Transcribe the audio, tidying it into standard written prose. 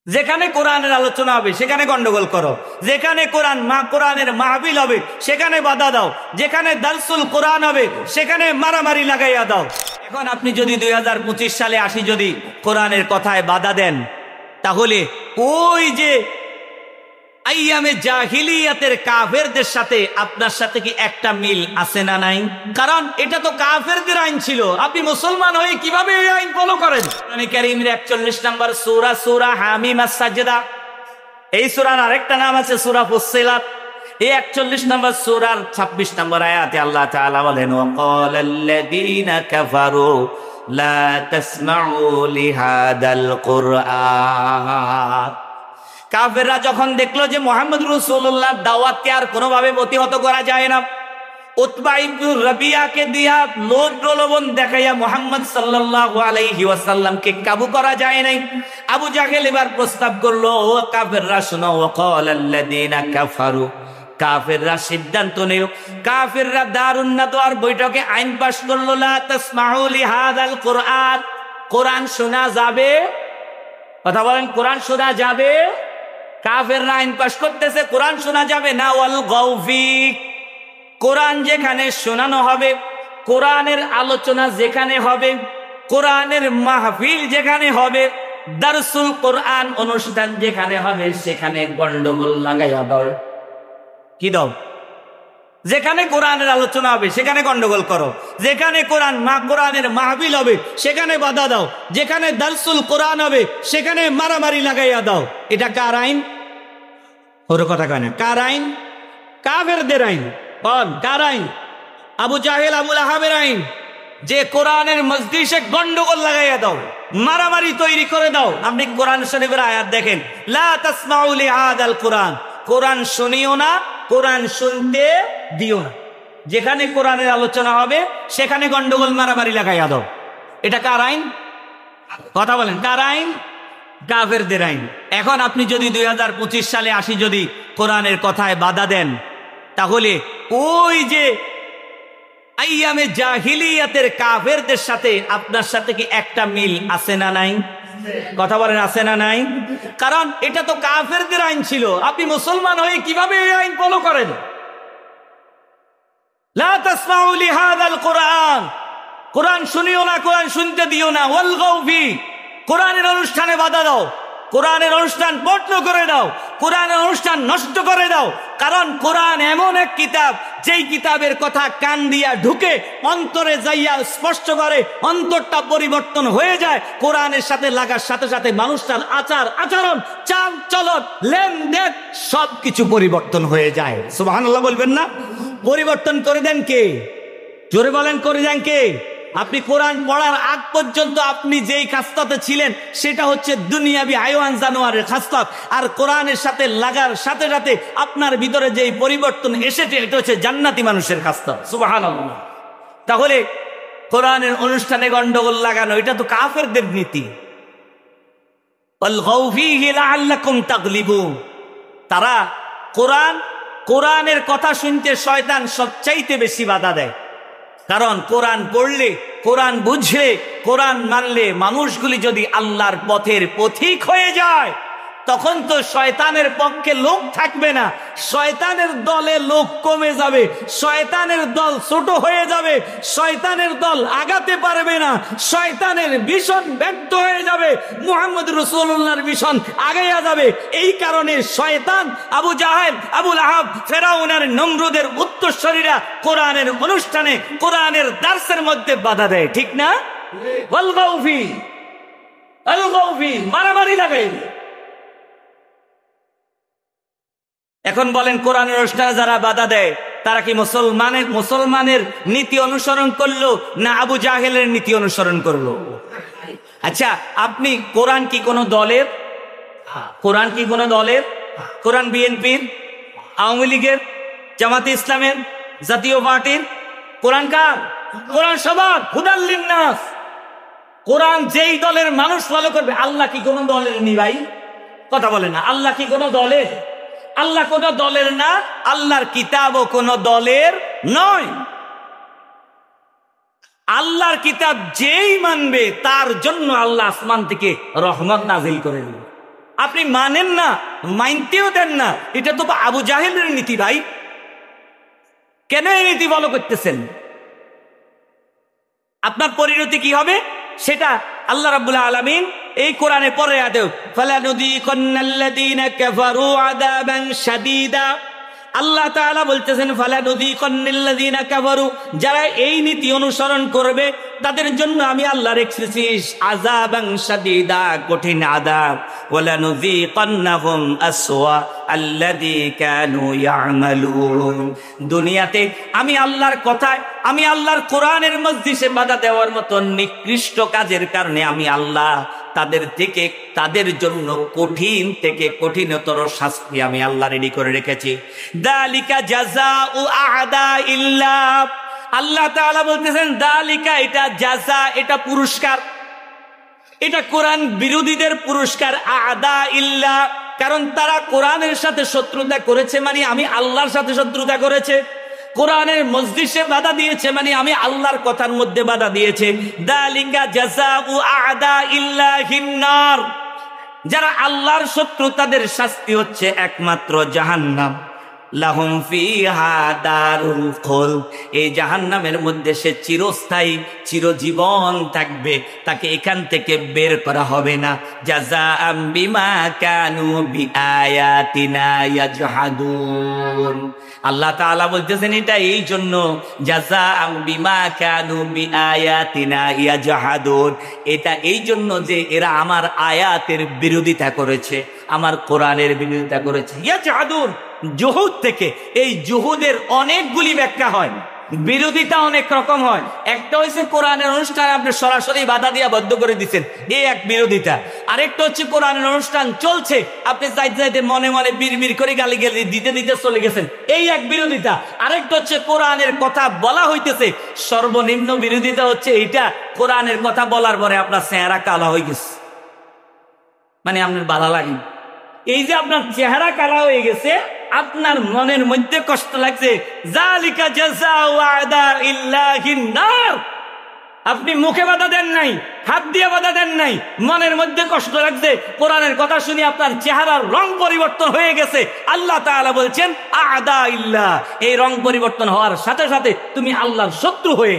যেখানে কোরআনের আলোচনা হবে সেখানে গন্ডগোল করো, যেখানে কোরআনের মাহফিল হবে সেখানে বাধা দাও, যেখানে দারসুল কোরআন হবে সেখানে মারামারি লাগাইয়া দাও। এখন আপনি যদি 2025 সালে আসি যদি কোরআনের কথায় বাধা দেন, তাহলে ওই যে আইয়ামে জাহিলিয়াতের কাফেরদের সাথে আপনার সাথে কি একটা মিল আছে না নাই? কারণ এটা তো কাফেরদের আইন ছিল, আপনি মুসলমান হয়ে কিভাবে এই আইন ফলো করেন? কোরআনে কারীমের 41 নম্বর সূরা, সূরা হামিম আস-সাজদা। এই সূরার আরেকটা নাম আছে সূরা ফুসসিলাত। এই 41 নম্বর সূরার 26 নম্বর আয়াতে আল্লাহ তাআলা বলেন, ওয়াকালাল্লাযীনা কাফারু লা তাসমাউ লিহাদাল কুরআন। কাফেররা যখন দেখলো যে মুহাম্মদ রাসূলুল্লাহর দাওয়াতকে আর কোনোভাবে প্রতিহত করা যায় না, উতবা ইবনে রাবিয়াকে দিয়া লোভ প্রলোভন দেখাইয়া মুহাম্মদ সাল্লাল্লাহু আলাইহি ওয়াসাল্লামকে কাবু করা যায় নাই। আবু জাহেল এবার প্রস্তাব করলো, ও কাফেররা শোনো, ওয়াকালাল্লাযীনা কাফারু, কাফেররা সিদ্ধান্ত নিল, কাফেররা দারুন নাদওয়ার বৈঠকে আইন পাশ করলো, লা তাসমাউ লিহাদাল কুরআন, কোরআন শোনা যাবে। কথা বলেন, কোরআন শোনা যাবে? কাফেররা আইন পাশ করতেছে কোরআন শোনা যাবে না। ওয়াল গাউফি, কোরআন যেখানে শোনানো হবে, কোরআনের আলোচনা যেখানে হবে, কোরআনের মাহফিল যেখানে হবে, দারসুল কোরআন অনুষ্ঠান যেখানে হবে, সেখানে গন্ডগোল লাগাইয়া দাও। কি দাও? যেখানে কোরআনের আলোচনা হবে সেখানে গন্ডগোল করো, যেখানে কোরআনের মাহফিল হবে সেখানে বাধা দাও, যেখানে দারসুল কোরআন হবে সেখানে মারামারি লাগাইয়া দাও। এটা কার আইন? ওর কথা কয় না। কার আইন? কাফেরদের আইন। কার আইন? আবু জাহেল, আবু লাহাবের আইন, যে কোরআনের মজলিসে গন্ডগোল লাগাইয়া দাও, মারামারি তৈরি করে দাও। আপনি কোরআন শরীফের আয়াত দেখেন, লা তাসমাউ লিহাদাল কুরআন, কোরআন শুনিও না, কোরআন শুনতে দিও না। যেখানে কোরআনের আলোচনা হবে সেখানে গন্ডগোল মারামারি লাগাইয়া দাও। এটা কার আইন? কথা বলেন, কার আইন? কাফেরদের আইন। এখন আপনি যদি 2025 সালে আসি যদি কোরআনের কথায় বাধা দেন, তাহলে ওই যে আইয়ামে জাহিলিয়াতের কাফেরদের সাথে আপনার সাথে কি একটা মিল আছে না নাই? কথা বলেন, আছে না নাই? কারণ এটা তো কাফেরদের আইন ছিল, আপনি মুসলমান হয়ে কিভাবে এই আইন ফলো করেন? লা তাসমাউ লিহাদাল কুরআন, কোরআন শুনিও না, কোরআন শুনতে দিও না। ওয়াল গাউফি, কোরআনের অনুষ্ঠানে বাধা দাও, কোরআনের অনুষ্ঠান বন্ধ করে দাও, কোরআনের অনুষ্ঠান নষ্ট করে দাও। কারণ কোরআন এমন এক কিতাব, যেই কিতাবের কথা কান দিয়া ঢুকে অন্তরে যাইয়া স্পষ্ট করে, অন্তরটা পরিবর্তন হয়ে যায়। কোরআনের সাথে লাগার সাথে সাথে মানুষটার আচার আচরণ, চাল চলন, লেনদেন সবকিছু পরিবর্তন হয়ে যায়। সুবহানাল্লাহ বলবেন না? পরিবর্তন করে দেন কে? জোরে বলেন, করে দেন কে? আপনি কোরআন পড়ার আগ পর্যন্ত আপনি যেই খাসলাতে ছিলেন সেটা হচ্ছে দুনিয়াবি হাইওয়ান জানোয়ারের খাসলাত, আর কোরআনের সাথে লাগার সাথে সাথে আপনার ভিতরে যেই পরিবর্তন এসেছে এটা হচ্ছে জান্নাতি মানুষের খাসলাত। সুবহানাল্লাহ। তাহলে কোরআনের অনুষ্ঠানে গন্ডগোল লাগানো এটা তো কাফেরদের নীতি। ওয়াল গাউফিহি লাআল্লাকুম তাগলিবুন, তারা কোরআনের কথা শুনতে শয়তান সবচাইতে বেশি বাধা দেয়। কারণ কোরআন পড়লে, কোরআন বুঝলে, কোরআন মানলে মানুষগুলি যদি আল্লাহর পথের পথিক হয়ে যায়, তখন তো শয়তানের পক্ষে লোক থাকবে না, শয়তানের দলে লোক কমে যাবে, শয়তানের দল ছোট হয়ে যাবে, শয়তানের দল আগাতে পারবে না, শয়তানের মিশন ব্যর্থ হয়ে যাবে, মুহাম্মদ রাসূলুল্লাহর মিশন আগাইয়া যাবে। এই কারণে শয়তান, আবু জাহেল, আবু লাহাব, ফেরাউনের, নমরুদের উত্তরসূরিরা কোরআনের অনুষ্ঠানে, কোরআনের দার্সের মধ্যে বাধা দেয়। ঠিক না? ওয়াল গাউফি, আল গাউফি, মারামারি লাগাই। এখন বলেন, কোরআনের অনুষ্ঠানে যারা বাধা দেয় তারা কি মুসলমানের নীতি অনুসরণ করলো না আবু জাহেলের নীতি অনুসরণ করলো? আচ্ছা, আপনি কোরআন কি কোনো দলের? কোরআন কি কোনো দলের? কোরআন বিএনপির, আওয়ামী লীগের, জামাতে ইসলামের, জাতীয় পার্টির? কোরআন কার? কোরআন সবার, হুদাল লিন্নাস। কোরআন যেই দলের মানুষ ফলো করবে। আল্লাহ কি কোনো দলের নি ভাই? কথা বলে না। আল্লাহ কি কোনো দলের? আল্লাহ কোন দলের না, আল্লাহর কিতাবও কোন দলের নয়। আল্লাহর কিতাব যেই মানবে তার জন্য আল্লাহ আসমান থেকে রহমত নাজিল করে দিবে। আপনি মানেন না, মানতেও দেন না। এটা তো আবু জাহেলের নীতি ভাই। কেন এই নীতি ফলো করতেছেন? আপনার পরিণতি কি হবে সেটা আল্লাহ রাব্বুল আলামিন এই কোরআনে পরে আদেও ফালানুযীকান্নাল্লাযীনা কাফারু আযাবান শাদীদা। আল্লাহ তাআলা বলতেছেন ফালানুযীকান্নাল্লাযীনা কাফারু, যারা এই নীতি অনুসরণ করবে তাদের জন্য আমি আল্লাহ রেখেছি আযাবান শাদীদা, কঠিন আযাব। ওয়ালানুযীকান্নাহুম আসওয়া আল্লাযী কানু ইয়ামালুন। দুনিয়াতে আমি আল্লাহর কথায়, আমি আল্লাহর কোরআনের মজলিসে বাধা দেওয়ার মতো নিকৃষ্ট কাজের কারণে আমি আল্লাহ তাদের জন্য কঠিন থেকে কঠিনতর শাস্তি আমি আল্লাহ রেডি করে রেখেছি। দালিকা জাযাউ আ'দাইল্লাহ। আল্লাহ তাআলা বলতেছেন দালিকা, এটা জাযা, এটা পুরস্কার, এটা কোরআন বিরোধীদের পুরস্কার। আ'দাইল্লাহ, কারণ তারা কোরআনের সাথে শত্রুতা করেছে, মানে আমি আল্লাহর সাথে শত্রুতা করেছে। কোরআনের মজলিসে বাধা দিয়েছে, মানে আমি আল্লাহর কথার মধ্যে বাধা দিয়েছে। দালিকা জাযাউ আ'দাইল্লাহিন নার। যারা আল্লাহর শত্রু তাদের শাস্তি হচ্ছে একমাত্র জাহান্নাম। লাহুম ফিহা দারুল খুলদ। এই জাহান্নামের মধ্যে সে চিরস্থায়ী, চিরজীবন থাকবে, তাকে এখান থেকে বের করা হবে না। জাযাআম বিমা কানু বিআয়াতিনা ইয়াজহাদুন। আল্লাহ তাআলা বলতেছেন এটা এই জন্য, জাযাআম বিমা কানু বিআয়াতিনা ইয়াজহাদুন, এটা এই জন্য যে এরা আমার আয়াতের বিরোধিতা করেছে, আমার কোরআনের বিরোধিতা করেছে। ইয়াজহাদুন, জুহুদ থেকে, এই জুহুদের অনেকগুলি ব্যাখ্যা হয়, বিরোধিতা অনেক রকম হয়। একটা হচ্ছে কোরআনের অনুষ্ঠান আপনি সরাসরি বাধা দিয়া বদ্ধ করে দিচ্ছেন, এই এক বিরোধিতা। আরেকটা হচ্ছে কোরআনের অনুষ্ঠান চলছে, আপনি যাইতে যাইতে মনে মনে বিড়বিড় করে গালি গালি দিতে দিতে চলে গেছেন, এই এক বিরোধিতা। আরেকটা হচ্ছে কোরআনের কথা বলা হইতেছে, সর্বনিম্ন বিরোধিতা হচ্ছে এইটা, কোরআনের কথা বলার পরে আপনার চেহারা কালো হয়ে গেছে, মানে আপনার ভালো লাগে। এই যে আপনার চেহারা কালা হয়ে গেছে, আপনার মনের মধ্যে কষ্ট লাগছে। যালিকা জাযাউ আ'দাইল্লাহিন নার। আপনি মুখে বাধা দেন নাই, হাত দিয়ে বাধা দেন নাই, মনের মধ্যে কষ্ট লাগছে, কোরআনের কথা শুনে আপনার চেহারার রং পরিবর্তন হয়ে গেছে। আল্লাহ তাআলা বলছেন আ'দাইল্লাহ, এই রং পরিবর্তন হওয়ার সাথে সাথে তুমি আল্লাহর শত্রু হয়ে